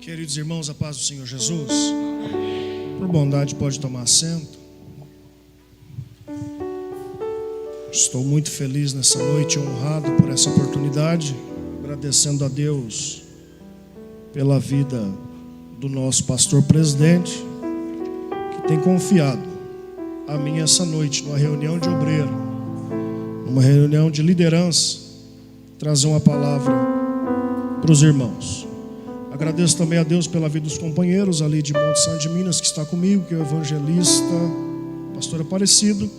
Queridos irmãos, a paz do Senhor Jesus. Por bondade, pode tomar assento. Estou muito feliz nessa noite, honrado por essa oportunidade, agradecendo a Deus pela vida do nosso pastor presidente, que tem confiado a mim essa noite, numa reunião de obreiro, numa reunião de liderança, trazer uma palavra para os irmãos. Agradeço também a Deus pela vida dos companheiros ali de Monte Santo de Minas, que está comigo, que é o evangelista, pastor Aparecido,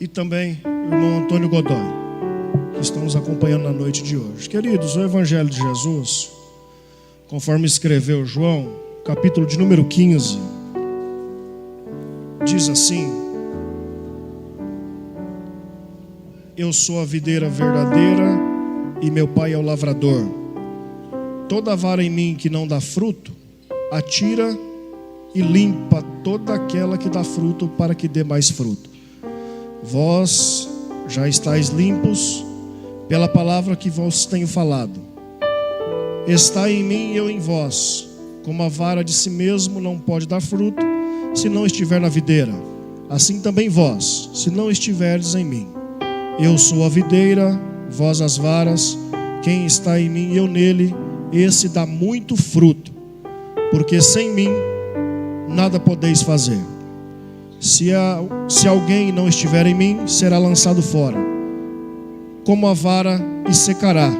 e também o irmão Antônio Godoy, que estão nos acompanhando na noite de hoje. Queridos, o Evangelho de Jesus, conforme escreveu João, capítulo de número 15, diz assim: eu sou a videira verdadeira e meu pai é o lavrador. Toda vara em mim que não dá fruto, atira e limpa toda aquela que dá fruto, para que dê mais fruto. Vós já estáis limpos pela palavra que vos tenho falado. Está em mim e eu em vós. Como a vara de si mesmo não pode dar fruto, se não estiver na videira, assim também vós, se não estiverdes em mim. Eu sou a videira, vós as varas. Quem está em mim e eu nele, esse dá muito fruto, porque sem mim nada podeis fazer. Se alguém não estiver em mim, será lançado fora, como a vara, e secará.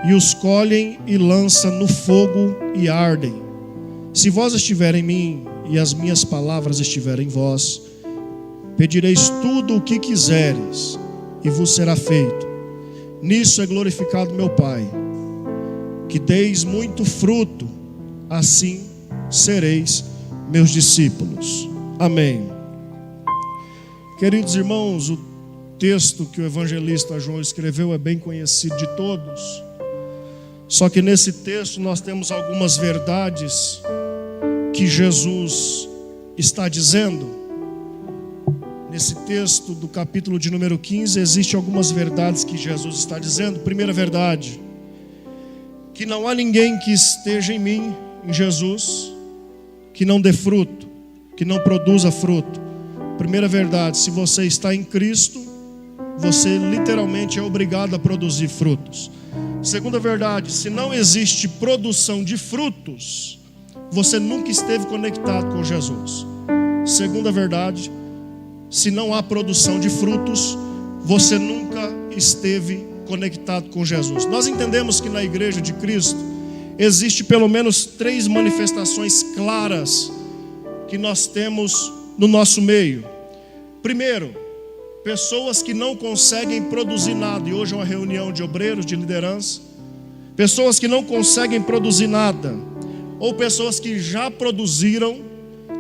E os colhem e lançam no fogo e ardem. Se vós estiver em mim e as minhas palavras estiverem em vós, pedireis tudo o que quiseres e vos será feito. Nisso é glorificado meu Pai, que deis muito fruto, assim sereis meus discípulos. Amém. Queridos irmãos, o texto que o evangelista João escreveu é bem conhecido de todos. Só que nesse texto nós temos algumas verdades que Jesus está dizendo. Nesse texto do capítulo de número 15, existem algumas verdades que Jesus está dizendo. Primeira verdade: que não há ninguém que esteja em mim, em Jesus, que não dê fruto, que não produza fruto. Primeira verdade: se você está em Cristo, você literalmente é obrigado a produzir frutos. Segunda verdade: se não existe produção de frutos, você nunca esteve conectado com Jesus. Segunda verdade: se não há produção de frutos, você nunca esteve conectado com Jesus. Nós entendemos que na igreja de Cristo existe pelo menos 3 manifestações claras que nós temos no nosso meio. Primeiro, pessoas que não conseguem produzir nada, e hoje é uma reunião de obreiros, de liderança. Pessoas que não conseguem produzir nada, ou pessoas que já produziram,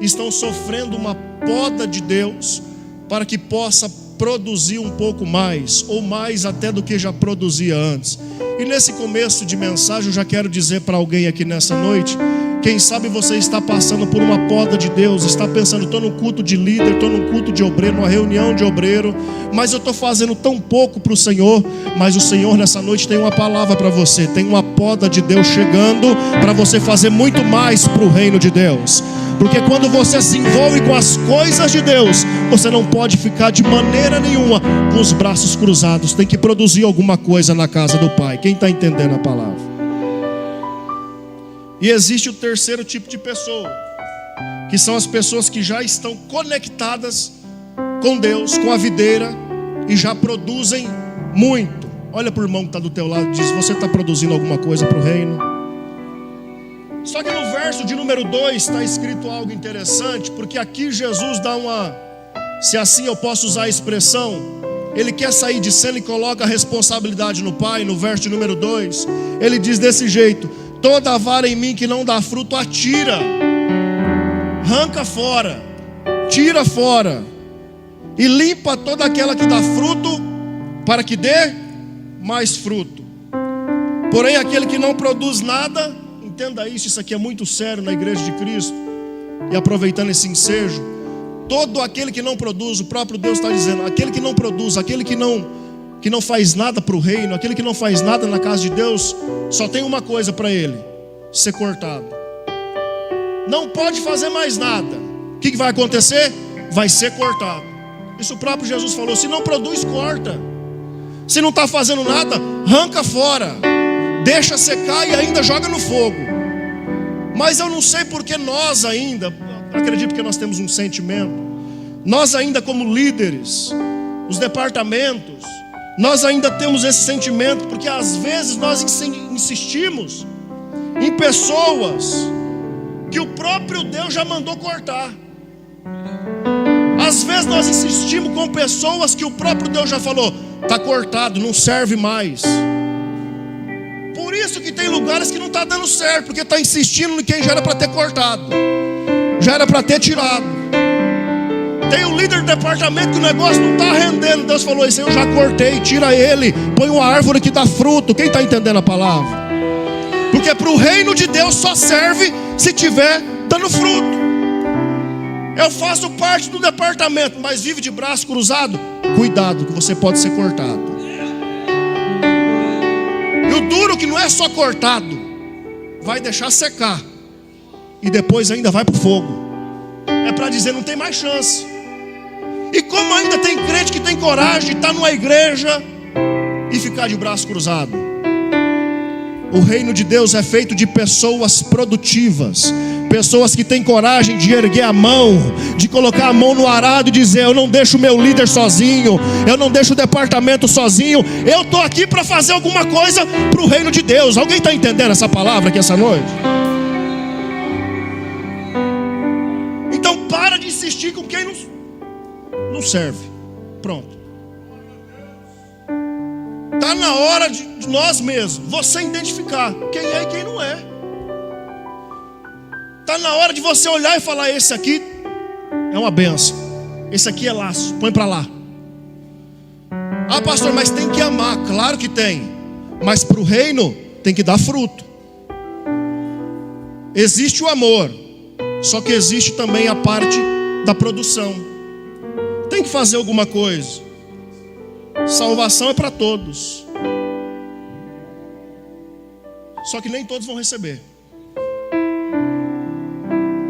estão sofrendo uma poda de Deus para que possa produzir um pouco mais, ou mais até do que já produzia antes. E nesse começo de mensagem eu já quero dizer para alguém aqui nessa noite: quem sabe você está passando por uma poda de Deus, está pensando, estou no culto de líder, estou no culto de obreiro, numa reunião de obreiro, mas eu estou fazendo tão pouco para o Senhor. Mas o Senhor nessa noite tem uma palavra para você, tem uma poda de Deus chegando para você fazer muito mais para o reino de Deus. Porque quando você se envolve com as coisas de Deus, você não pode ficar de maneira nenhuma com os braços cruzados. Tem que produzir alguma coisa na casa do Pai. Quem está entendendo a palavra? E existe o terceiro tipo de pessoa, que são as pessoas que já estão conectadas com Deus, com a videira, e já produzem muito. Olha para o irmão que está do teu lado e diz: você está produzindo alguma coisa para o reino? Só que no verso de número 2 está escrito algo interessante, porque aqui Jesus dá uma, se assim eu posso usar a expressão, ele quer sair de cena e coloca a responsabilidade no Pai. No verso de número 2, ele diz desse jeito: toda vara em mim que não dá fruto, atira, arranca fora, tira fora, e limpa toda aquela que dá fruto, para que dê mais fruto. Porém aquele que não produz nada, entenda isso aqui é muito sério na igreja de Cristo. E aproveitando esse ensejo, todo aquele que não produz, o próprio Deus está dizendo, aquele que não produz, aquele que não faz nada para o reino, aquele que não faz nada na casa de Deus, só tem uma coisa para ele: ser cortado. Não pode fazer mais nada. O que vai acontecer? Vai ser cortado. Isso o próprio Jesus falou. Se não produz, corta. Se não está fazendo nada, arranca fora. Deixa secar e ainda joga no fogo. Mas eu não sei porque nós ainda, acredito que nós temos um sentimento, nós ainda como líderes, os departamentos, nós ainda temos esse sentimento, porque às vezes nós insistimos em pessoas que o próprio Deus já mandou cortar. Às vezes nós insistimos com pessoas que o próprio Deus já falou, está cortado, não serve mais. Por isso que tem lugares que não está dando certo, porque está insistindo em quem já era para ter cortado, já era para ter tirado. Tem o líder do departamento que o negócio não está rendendo. Deus falou, isso aí eu já cortei, tira ele, põe uma árvore que dá fruto. Quem está entendendo a palavra? Porque para o reino de Deus só serve se tiver dando fruto. Eu faço parte do departamento, mas vive de braço cruzado, cuidado que você pode ser cortado. E o duro que não é só cortado, vai deixar secar e depois ainda vai para o fogo. É para dizer, não tem mais chance. E como ainda tem crente que tem coragem de estar numa igreja e ficar de braço cruzado? O reino de Deus é feito de pessoas produtivas, pessoas que têm coragem de erguer a mão, de colocar a mão no arado e dizer, eu não deixo o meu líder sozinho, eu não deixo o departamento sozinho, eu estou aqui para fazer alguma coisa para o reino de Deus. Alguém está entendendo essa palavra aqui essa noite? Então para de insistir com quem não serve. Pronto. Está na hora de nós mesmos, você identificar quem é e quem não é. Está na hora de você olhar e falar, esse aqui é uma benção, esse aqui é laço, põe para lá. Ah pastor, mas tem que amar. Claro que tem, mas para o reino tem que dar fruto. Existe o amor, só que existe também a parte da produção. Tem que fazer alguma coisa. Salvação é para todos, só que nem todos vão receber.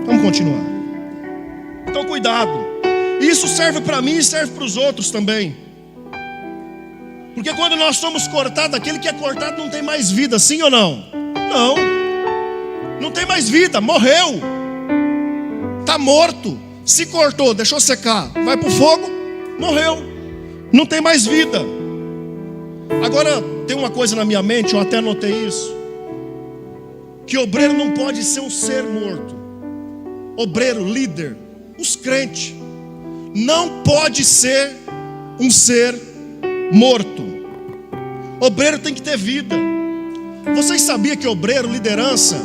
Vamos continuar. Então cuidado. Isso serve para mim e serve para os outros também. Porque quando nós somos cortados, aquele que é cortado não tem mais vida, sim ou não? Não. Não tem mais vida, morreu. Está morto. Se cortou, deixou secar, vai para o fogo, morreu. Não tem mais vida. Agora tem uma coisa na minha mente, eu até anotei isso, que obreiro não pode ser um ser morto. Obreiro, líder, os crentes, não pode ser um ser morto. Obreiro tem que ter vida. Vocês sabiam que obreiro, liderança,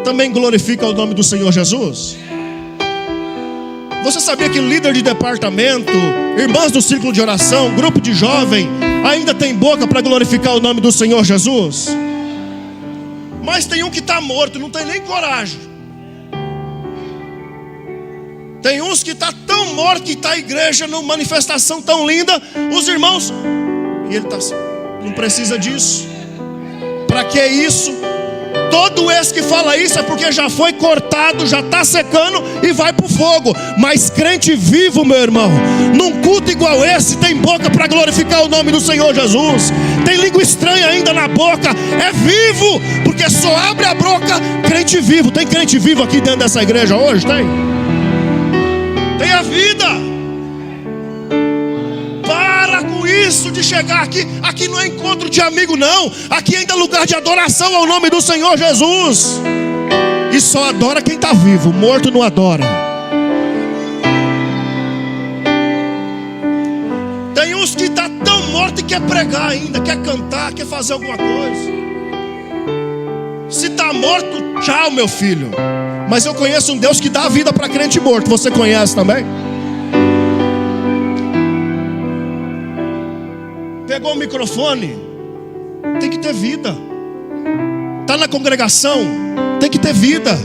também glorifica o nome do Senhor Jesus? Você sabia que líder de departamento, irmãs do círculo de oração, grupo de jovem, ainda tem boca para glorificar o nome do Senhor Jesus? Mas tem um que está morto, não tem nem coragem. Tem uns que está tão morto que está a igreja numa manifestação tão linda, os irmãos, e ele está assim, não precisa disso. Para que isso? Todo esse que fala isso é porque já foi cortado, já está secando e vai para o fogo. Mas crente vivo, meu irmão, num culto igual esse, tem boca para glorificar o nome do Senhor Jesus, tem língua estranha ainda na boca, é vivo, porque só abre a boca crente vivo. Tem crente vivo aqui dentro dessa igreja hoje? Tem a vida. Para com isso de chegar aqui. Aqui não é encontro de amigo não. Aqui ainda é lugar de adoração ao nome do Senhor Jesus. E só adora quem está vivo. Morto não adora. Tem uns que está tão morto e quer pregar ainda, quer cantar, quer fazer alguma coisa. Se está morto, tchau meu filho. Mas eu conheço um Deus que dá vida para crente morto. Você conhece também? Pegou o microfone, tem que ter vida. Está na congregação, tem que ter vida.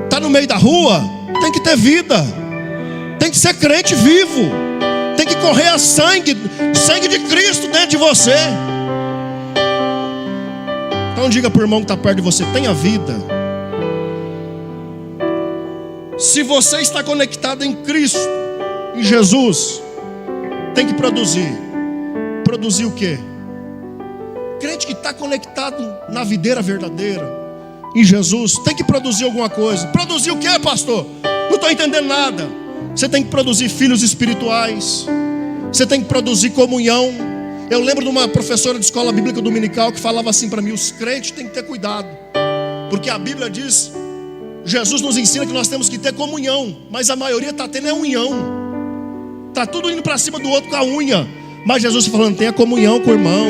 Está no meio da rua, tem que ter vida. Tem que ser crente vivo. Tem que correr a sangue de Cristo dentro de você. Então diga para o irmão que está perto de você, tenha vida. Se você está conectado em Cristo, em Jesus, tem que produzir. Produzir o quê? Crente que está conectado na videira verdadeira, em Jesus, tem que produzir alguma coisa. Produzir o quê, pastor? Não estou entendendo nada. Você tem que produzir filhos espirituais. Você tem que produzir comunhão. Eu lembro de uma professora de escola bíblica dominical que falava assim para mim: os crentes têm que ter cuidado, porque a Bíblia diz, Jesus nos ensina que nós temos que ter comunhão, mas a maioria está tendo é unhão. Está tudo indo para cima do outro com a unha. Mas Jesus está falando: tenha comunhão com o irmão,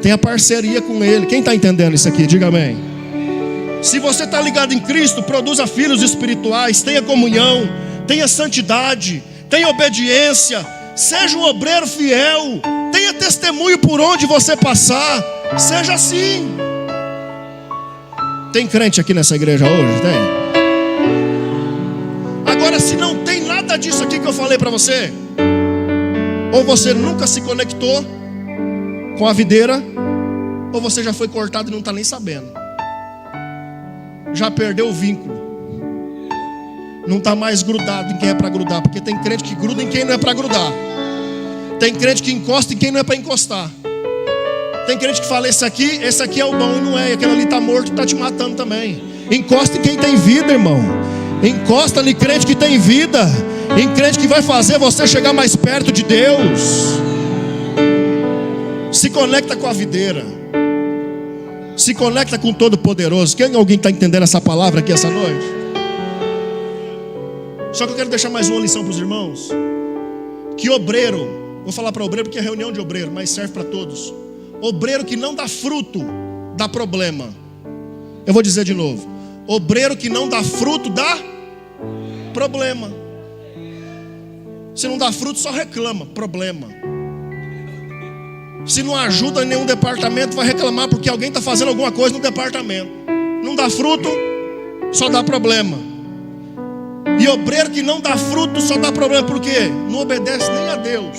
tenha parceria com ele. Quem está entendendo isso aqui? Diga amém. Se você está ligado em Cristo, produza filhos espirituais, tenha comunhão, tenha santidade, tenha obediência, seja um obreiro fiel, tenha testemunho por onde você passar. Seja assim. Tem crente aqui nessa igreja hoje? Tem? Agora, se não tem nada disso aqui que eu falei para você, ou você nunca se conectou com a videira, ou você já foi cortado e não está nem sabendo. Já perdeu o vínculo. Não está mais grudado em quem é para grudar, porque tem crente que gruda em quem não é para grudar. Tem crente que encosta em quem não é para encostar. Tem crente que fala: esse aqui é o bom, e não é, e aquele ali está morto e está te matando também. Encosta em quem tem vida, irmão. Encosta em crente que tem vida, em crente que vai fazer você chegar mais perto de Deus. Se conecta com a videira, se conecta com o Todo-Poderoso. Alguém está entendendo essa palavra aqui essa noite? Só que eu quero deixar mais uma lição para os irmãos. Que obreiro, vou falar para obreiro porque é reunião de obreiro, mas serve para todos. Obreiro que não dá fruto, dá problema. Eu vou dizer de novo: obreiro que não dá fruto, dá problema. Se não dá fruto, só reclama, problema. Se não ajuda em nenhum departamento, vai reclamar porque alguém está fazendo alguma coisa no departamento. Não dá fruto, só dá problema. E obreiro que não dá fruto só dá problema, por quê? Não obedece nem a Deus.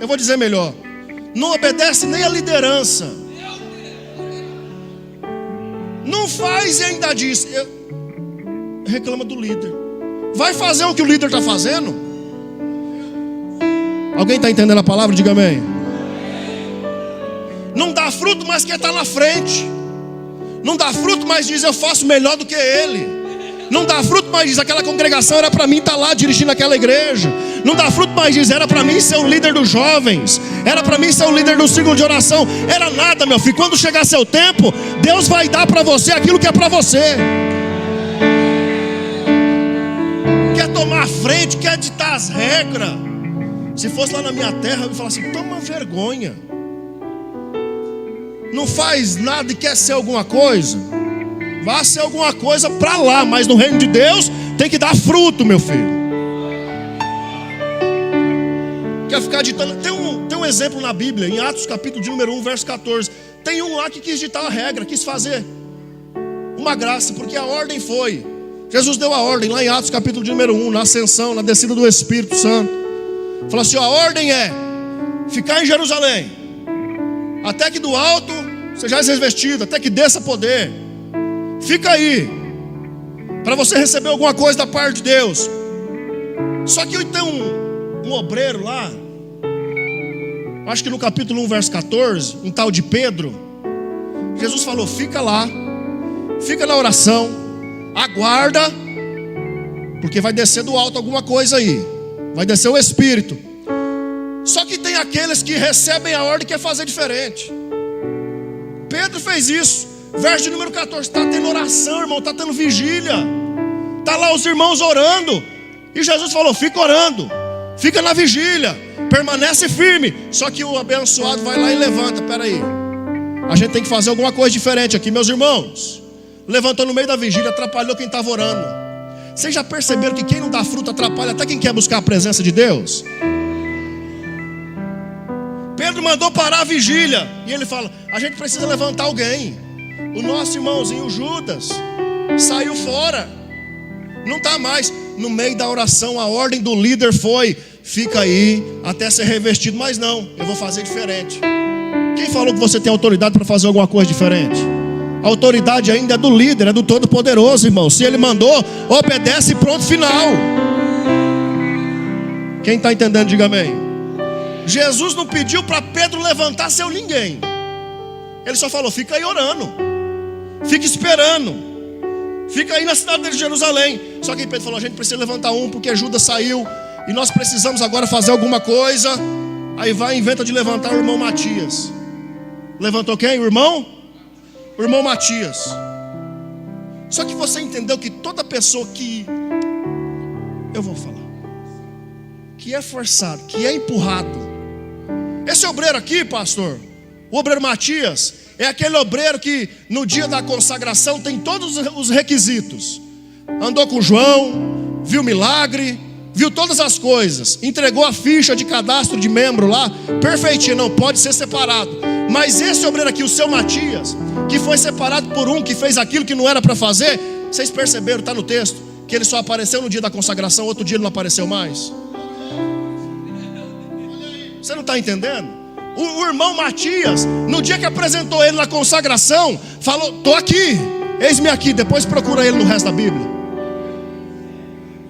Eu vou dizer melhor: não obedece nem a liderança. Não faz e ainda diz. Reclama do líder. Vai fazer o que o líder está fazendo? Alguém está entendendo a palavra? Diga amém. Não dá fruto, mas quer estar na frente. Não dá fruto, mas diz: eu faço melhor do que ele. Não dá fruto, mas diz: aquela congregação era para mim estar lá dirigindo aquela igreja. Não dá fruto, mas diz: era para mim ser o líder dos jovens, era para mim ser o líder do círculo de oração. Era nada, meu filho. Quando chegar seu tempo, Deus vai dar para você aquilo que é para você. Quer tomar a frente, quer ditar as regras. Se fosse lá na minha terra, eu ia falar assim: toma vergonha. Não faz nada e quer ser alguma coisa? Vá ser alguma coisa para lá, mas no reino de Deus tem que dar fruto, meu filho. Quer ficar ditando? Tem um exemplo na Bíblia, em Atos capítulo de número 1, verso 14. Tem um lá que quis ditar a regra, quis fazer uma graça, porque a ordem foi, Jesus deu a ordem lá em Atos capítulo de número 1, na ascensão, na descida do Espírito Santo. Falou assim: ó, a ordem é ficar em Jerusalém, até que do alto sejais revestido, até que desça poder. Fica aí, para você receber alguma coisa da parte de Deus. Só que tem um obreiro lá, acho que no capítulo 1, verso 14, um tal de Pedro. Jesus falou: fica lá, fica na oração, aguarda, porque vai descer do alto alguma coisa aí, vai descer o Espírito. Só que tem aqueles que recebem a ordem e quer fazer diferente. Pedro fez isso. Verso de número 14, está tendo oração, irmão, está tendo vigília, está lá os irmãos orando, e Jesus falou: fica orando, fica na vigília, permanece firme. Só que o abençoado vai lá e levanta: peraí, a gente tem que fazer alguma coisa diferente aqui, meus irmãos. Levantou no meio da vigília, atrapalhou quem estava orando. Vocês já perceberam que quem não dá fruto atrapalha até quem quer buscar a presença de Deus? Pedro mandou parar a vigília, e ele fala: a gente precisa levantar alguém. O nosso irmãozinho Judas saiu fora, não está mais. No meio da oração, a ordem do líder foi: fica aí até ser revestido. Mas não, eu vou fazer diferente. Quem falou que você tem autoridade para fazer alguma coisa diferente? A autoridade ainda é do líder, é do Todo-Poderoso, irmão. Se ele mandou, obedece e pronto, final. Quem está entendendo, diga amém. Jesus não pediu para Pedro levantar seu ninguém. Ele só falou, fica aí orando, fica esperando, fica aí na cidade de Jerusalém. Só que Pedro falou, a gente precisa levantar um, porque Judas saiu e nós precisamos agora fazer alguma coisa. Aí vai e inventa de levantar o irmão Matias. Levantou quem? O irmão Matias. Só que você entendeu que toda pessoa que, eu vou falar, que é forçado, que é empurrado. Esse obreiro aqui, pastor, o obreiro Matias, é aquele obreiro que no dia da consagração tem todos os requisitos. Andou com João, viu milagre, viu todas as coisas, entregou a ficha de cadastro de membro lá, perfeitinho, não pode ser separado. Mas esse obreiro aqui, o seu Matias, que foi separado por um que fez aquilo que não era para fazer, vocês perceberam, está no texto, que ele só apareceu no dia da consagração, outro dia ele não apareceu mais. Você não está entendendo? O irmão Matias, no dia que apresentou ele na consagração, falou, estou aqui, eis-me aqui. Depois procura ele no resto da Bíblia.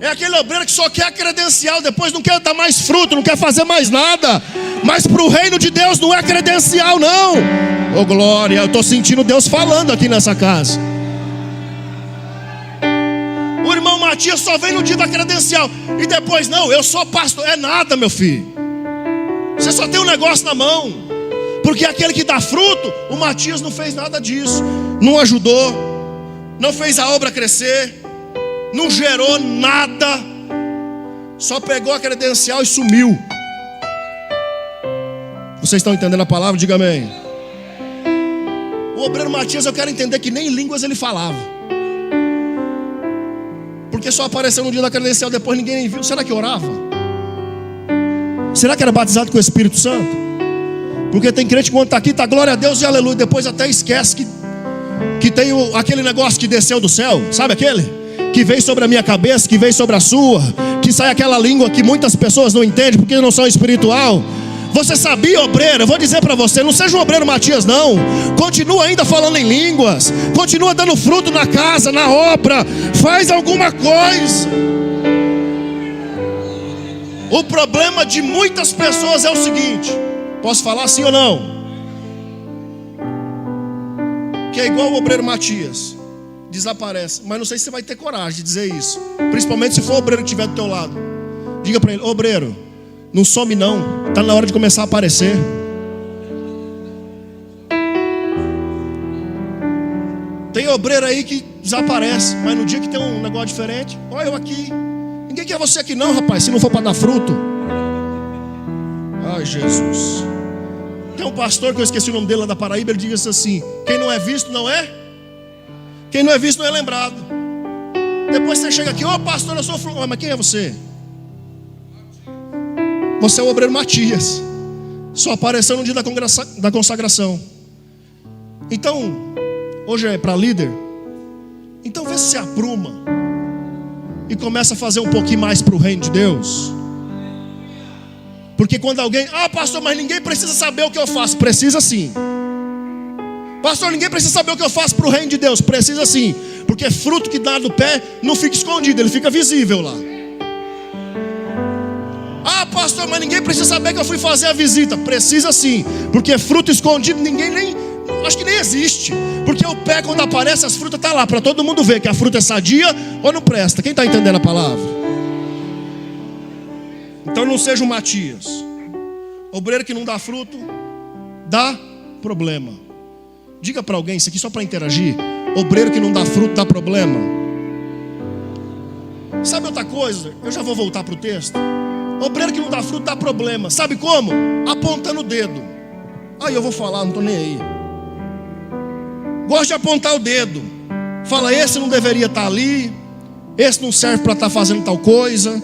É aquele obreiro que só quer a credencial, depois não quer dar mais fruto, não quer fazer mais nada. Mas para o reino de Deus não é credencial, não. Ô glória, eu estou sentindo Deus falando aqui nessa casa. O irmão Matias só vem no dia da credencial. E depois, não, eu sou pastor. É nada, meu filho. Você só tem um negócio na mão. Porque aquele que dá fruto, o Matias não fez nada disso. Não ajudou, não fez a obra crescer, não gerou nada, só pegou a credencial e sumiu. Vocês estão entendendo a palavra? Diga amém. O obreiro Matias, eu quero entender que nem línguas ele falava, porque só apareceu no dia da credencial, depois ninguém nem viu. Será que orava? Será que era batizado com o Espírito Santo? Porque tem crente que quando está aqui, está glória a Deus e aleluia, depois até esquece que tem aquele negócio que desceu do céu. Sabe aquele? Que veio sobre a minha cabeça, que veio sobre a sua, que sai aquela língua que muitas pessoas não entendem porque não são espiritual. Você sabia, obreiro? Eu vou dizer para você, não seja um obreiro Matias não. Continua ainda falando em línguas, continua dando fruto na casa, na obra. Faz alguma coisa. O problema de muitas pessoas é o seguinte, posso falar sim ou não? Que é igual o obreiro Matias, desaparece. Mas não sei se você vai ter coragem de dizer isso, principalmente se for o obreiro que estiver do teu lado. Diga para ele, obreiro, não some não, está na hora de começar a aparecer. Tem obreiro aí que desaparece, mas no dia que tem um negócio diferente, olha eu aqui. Ninguém quer você aqui não, rapaz, se não for para dar fruto. Ai Jesus. Tem um pastor que eu esqueci o nome dele lá da Paraíba, ele diz assim, quem não é visto não é? Quem não é visto não é lembrado. Depois você chega aqui, ô pastor, eu sou fruto. Mas quem é você? Você é o obreiro Matias, só apareceu no dia da consagração. Então, hoje é para líder. Então vê se você apruma e começa a fazer um pouquinho mais para o reino de Deus. Porque quando alguém, pastor, mas ninguém precisa saber o que eu faço. Precisa sim. Pastor, ninguém precisa saber o que eu faço para o reino de Deus. Precisa sim. Porque fruto que dá no pé não fica escondido, ele fica visível lá. Pastor, mas ninguém precisa saber que eu fui fazer a visita. Precisa sim. Porque fruto escondido ninguém nem, acho que nem existe. Porque o pé quando aparece as frutas está lá, para todo mundo ver que a fruta é sadia ou não presta. Quem está entendendo a palavra? Então não seja um Matias. Obreiro que não dá fruto, dá problema. Diga para alguém, isso aqui só para interagir. Obreiro que não dá fruto, dá problema. Sabe outra coisa? Eu já vou voltar para o texto. Obreiro que não dá fruto, dá problema. Sabe como? Apontando o dedo. Aí eu vou falar, não estou nem aí. Gosta de apontar o dedo. Fala, esse não deveria estar ali, esse não serve para estar fazendo tal coisa.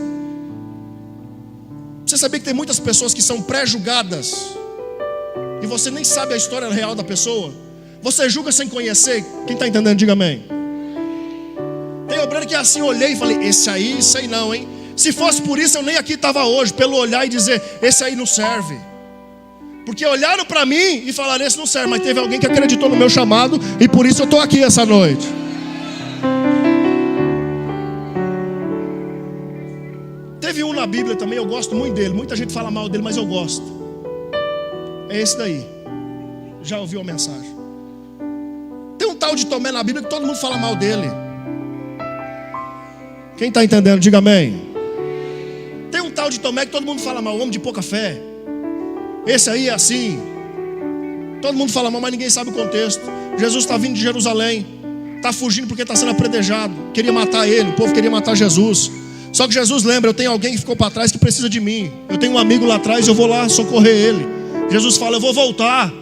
Você sabia que tem muitas pessoas que são pré-julgadas e você nem sabe a história real da pessoa? Você julga sem conhecer. Quem está entendendo, diga amém. Tem obreiro que assim, olhei e falei, esse aí, isso aí não, hein? Se fosse por isso eu nem aqui estava hoje, pelo olhar e dizer, esse aí não serve. Porque olharam para mim e falaram, esse não serve. Mas teve alguém que acreditou no meu chamado, e por isso eu estou aqui essa noite. Teve um na Bíblia também, eu gosto muito dele. Muita gente fala mal dele, mas eu gosto. É esse daí. Já ouviu a mensagem? Tem um tal de Tomé na Bíblia que todo mundo fala mal dele. Quem está entendendo, diga amém. Tem um tal de Tomé que todo mundo fala mal, homem de pouca fé. Esse aí é assim. Todo mundo fala mal, mas ninguém sabe o contexto. Jesus está vindo de Jerusalém, está fugindo porque está sendo apredejado. Queria matar ele, o povo queria matar Jesus. Só que Jesus lembra, eu tenho alguém que ficou para trás que precisa de mim. Eu tenho um amigo lá atrás, eu vou lá socorrer ele. Jesus fala, eu vou voltar.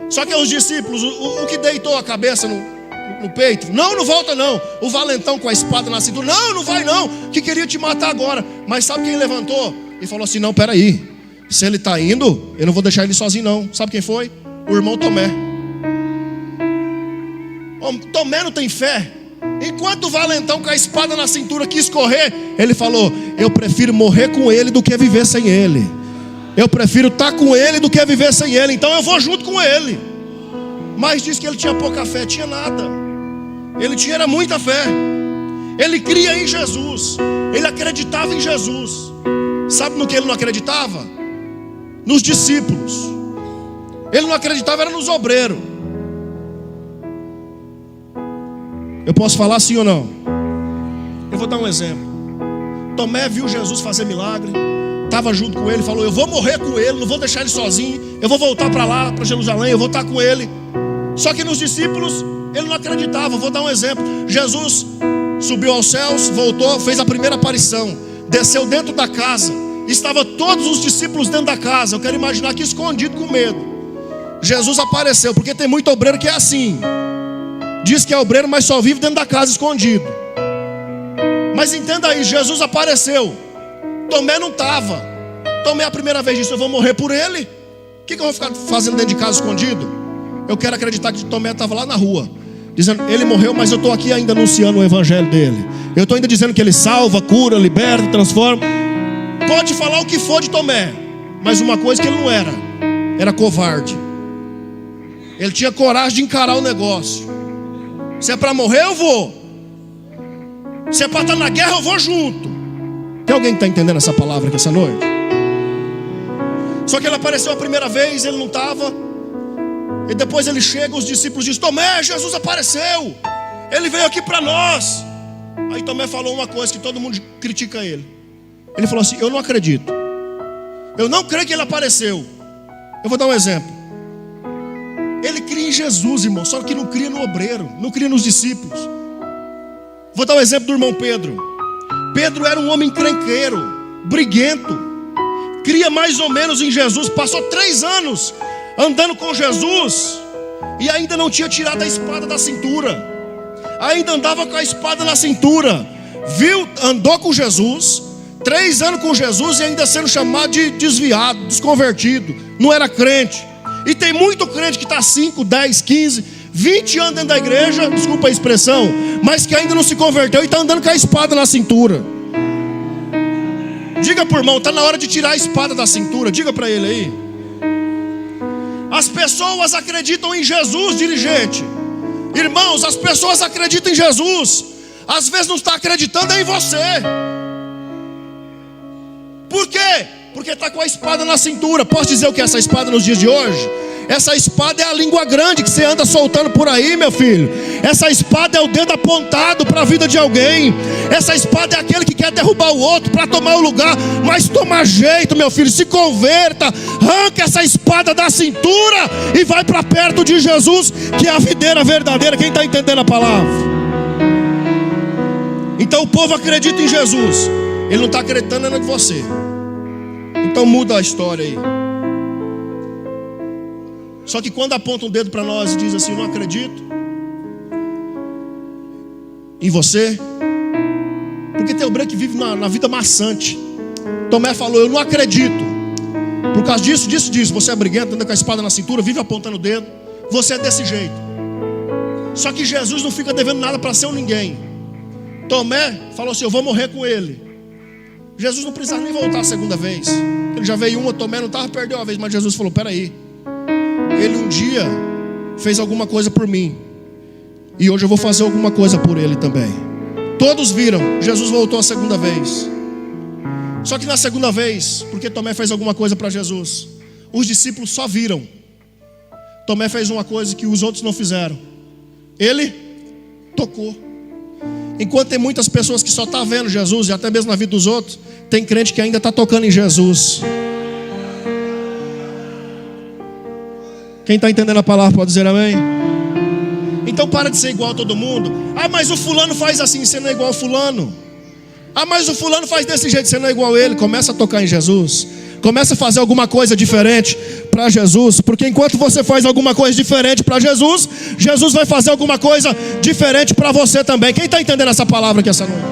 Só que os discípulos, o que deitou a cabeça no peito, não volta não. O valentão com a espada na cintura, não vai não, que queria te matar agora. Mas sabe quem levantou? E falou assim, não, peraí, se ele está indo, eu não vou deixar ele sozinho não. Sabe quem foi? O irmão Tomé. Tomé não tem fé. Enquanto o valentão com a espada na cintura quis correr, ele falou, eu prefiro morrer com ele do que viver sem ele. Eu prefiro estar com ele do que viver sem ele. Então eu vou junto com ele. Mas diz que ele tinha pouca fé, tinha nada. Ele tinha muita fé. Ele cria em Jesus. Ele acreditava em Jesus. Sabe no que ele não acreditava? Nos discípulos. Ele não acreditava, era nos obreiros. Eu posso falar sim ou não? Eu vou dar um exemplo. Tomé viu Jesus fazer milagre, estava junto com ele, falou, eu vou morrer com ele, não vou deixar ele sozinho, eu vou voltar para lá, para Jerusalém, eu vou estar com ele. Só que nos discípulos, ele não acreditava. Vou dar um exemplo. Jesus subiu aos céus, voltou, fez a primeira aparição, desceu dentro da casa, estava todos os discípulos dentro da casa. Eu quero imaginar que escondido com medo. Jesus apareceu, porque tem muito obreiro que é assim. Diz que é obreiro, mas só vive dentro da casa escondido. Mas entenda aí, Jesus apareceu. Tomé não estava. Tomé a primeira vez disse, eu vou morrer por ele. O que eu vou ficar fazendo dentro de casa escondido? Eu quero acreditar que Tomé estava lá na rua, dizendo, ele morreu, mas eu estou aqui ainda anunciando o evangelho dele. Eu estou ainda dizendo que ele salva, cura, liberta, transforma. Pode falar o que for de Tomé, mas uma coisa que ele não era covarde. Ele tinha coragem de encarar o negócio. Se é para morrer, eu vou. Se é para estar na guerra, eu vou junto. Tem alguém que está entendendo essa palavra aqui essa noite? Só que ele apareceu a primeira vez, ele não estava. E depois ele chega, os discípulos dizem, Tomé, Jesus apareceu. Ele veio aqui para nós. Aí Tomé falou uma coisa que todo mundo critica ele. Ele falou assim, eu não acredito. Eu não creio que ele apareceu. Eu vou dar um exemplo. Ele cria em Jesus, irmão, só que não cria no obreiro, não cria nos discípulos. Vou dar um exemplo do irmão Pedro. Pedro era um homem encrenqueiro, briguento. Cria mais ou menos em Jesus. Passou 3 anos andando com Jesus e ainda não tinha tirado a espada da cintura. Ainda andava com a espada na cintura. Andou com Jesus, 3 anos com Jesus e ainda sendo chamado de desviado, desconvertido. Não era crente. E tem muito crente que está 5, 10, 15, 20 anos dentro da igreja, desculpa a expressão, mas que ainda não se converteu e está andando com a espada na cintura. Diga para o irmão, está na hora de tirar a espada da cintura. Diga para ele aí. As pessoas acreditam em Jesus, dirigente. Irmãos, as pessoas acreditam em Jesus. Às vezes não está acreditando em você. Por quê? Porque está com a espada na cintura. Posso dizer o que é essa espada nos dias de hoje? Essa espada é a língua grande que você anda soltando por aí, meu filho. Essa espada é o dedo apontado para a vida de alguém. Essa espada é aquele que quer derrubar o outro para tomar o lugar. Mas toma jeito, meu filho, se converta. Arranca essa espada da cintura e vai para perto de Jesus, que é a videira verdadeira. Quem está entendendo a palavra? Então o povo acredita em Jesus. Ele não está acreditando em você. Então muda a história aí. Só que quando aponta um dedo para nós e diz assim, eu não acredito em você, porque tem obreiro que vive na vida maçante. Tomé falou, eu não acredito. Por causa disso, você é briguento, anda com a espada na cintura, vive apontando o dedo. Você é desse jeito. Só que Jesus não fica devendo nada para ser um ninguém. Tomé falou assim, eu vou morrer com ele. Jesus não precisava nem voltar a segunda vez. Ele já veio uma, Tomé não estava, perdeu uma vez. Mas Jesus falou, peraí, Ele um dia fez alguma coisa por mim, e hoje eu vou fazer alguma coisa por ele também. Todos viram, Jesus voltou a segunda vez. Só que na segunda vez, porque Tomé fez alguma coisa para Jesus, os discípulos só viram. Tomé fez uma coisa que os outros não fizeram. Ele tocou. Enquanto tem muitas pessoas que só estão vendo Jesus, e até mesmo na vida dos outros, tem crente que ainda está tocando em Jesus. Quem está entendendo a palavra pode dizer amém? Então para de ser igual a todo mundo. Ah, mas o fulano faz assim, você não é igual ao fulano. Ah, mas o fulano faz desse jeito, você não é igual a ele. Começa a tocar em Jesus. Começa a fazer alguma coisa diferente para Jesus. Porque enquanto você faz alguma coisa diferente para Jesus, Jesus vai fazer alguma coisa diferente para você também. Quem está entendendo essa palavra aqui essa noite?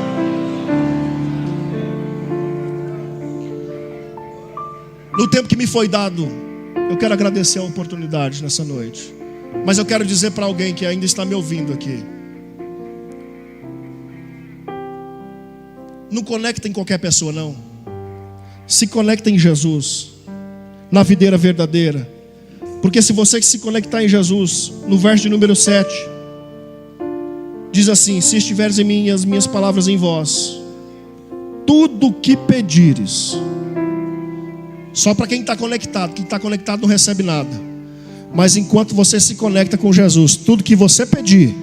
No tempo que me foi dado, eu quero agradecer a oportunidade nessa noite. Mas eu quero dizer para alguém que ainda está me ouvindo aqui: não conecta em qualquer pessoa, não. Se conecta em Jesus, na videira verdadeira. Porque se você se conectar em Jesus, no verso de número 7, diz assim: se estiveres em mim e as minhas palavras em vós, tudo que pedires. Só para quem está conectado não recebe nada. Mas enquanto você se conecta com Jesus, tudo que você pedir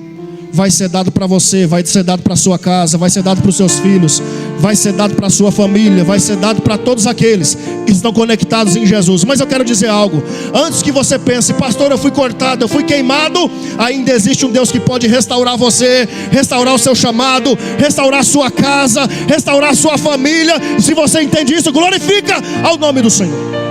vai ser dado para você, vai ser dado para sua casa, vai ser dado para os seus filhos, vai ser dado para a sua família, vai ser dado para todos aqueles que estão conectados em Jesus. Mas eu quero dizer algo: antes que você pense, pastor, eu fui cortado, eu fui queimado, ainda existe um Deus que pode restaurar você, restaurar o seu chamado, restaurar a sua casa, restaurar a sua família. Se você entende isso, glorifica ao nome do Senhor.